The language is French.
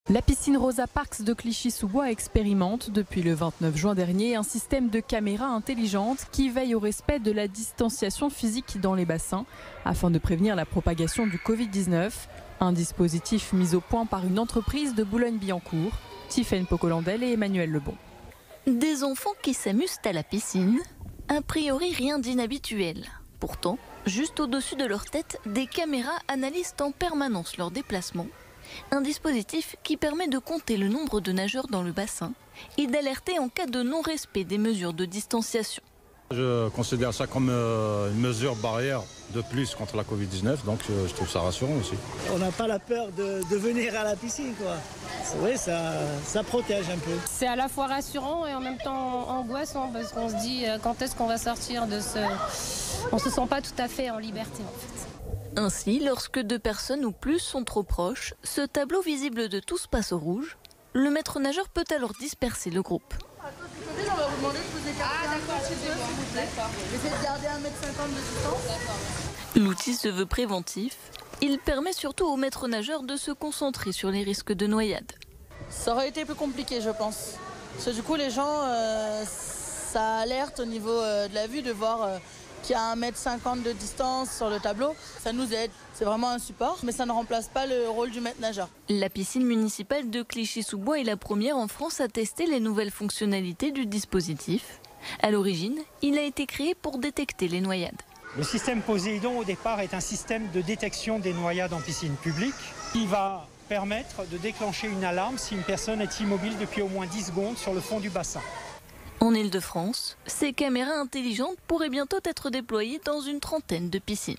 La piscine Rosa Parks de Clichy-sous-Bois expérimente depuis le 29 juin dernier un système de caméras intelligentes qui veille au respect de la distanciation physique dans les bassins afin de prévenir la propagation du Covid-19. Un dispositif mis au point par une entreprise de Boulogne-Billancourt, Tiffaine Pocolandel et Emmanuel Lebon. Des enfants qui s'amusent à la piscine, a priori rien d'inhabituel. Pourtant, juste au-dessus de leur tête, des caméras analysent en permanence leurs déplacements. Un dispositif qui permet de compter le nombre de nageurs dans le bassin et d'alerter en cas de non-respect des mesures de distanciation. Je considère ça comme une mesure barrière de plus contre la Covid-19, donc je trouve ça rassurant aussi. On n'a pas la peur de venir à la piscine, quoi. C'est vrai, ça protège un peu. C'est à la fois rassurant et en même temps angoissant parce qu'on se dit quand est-ce qu'on va sortir de ce... On se sent pas tout à fait en liberté en fait. Ainsi, lorsque deux personnes ou plus sont trop proches, ce tableau visible de tous passe au rouge. Le maître nageur peut alors disperser le groupe. On va vous demander de vous écarter Essayez de garder 1,50 m de distance. L'outil se veut préventif. Il permet surtout aux maîtres nageurs de se concentrer sur les risques de noyade. Ça aurait été plus compliqué, je pense. Parce que du coup, les gens, ça alerte au niveau de la vue de voir qu'il y a 1,50 m de distance sur le tableau. Ça nous aide. C'est vraiment un support, mais ça ne remplace pas le rôle du maître nageur. La piscine municipale de Clichy-sous-Bois est la première en France à tester les nouvelles fonctionnalités du dispositif. À l'origine, il a été créé pour détecter les noyades. Le système Poséidon, au départ, est un système de détection des noyades en piscine publique qui va permettre de déclencher une alarme si une personne est immobile depuis au moins 10 secondes sur le fond du bassin. En Île-de-France, ces caméras intelligentes pourraient bientôt être déployées dans une trentaine de piscines.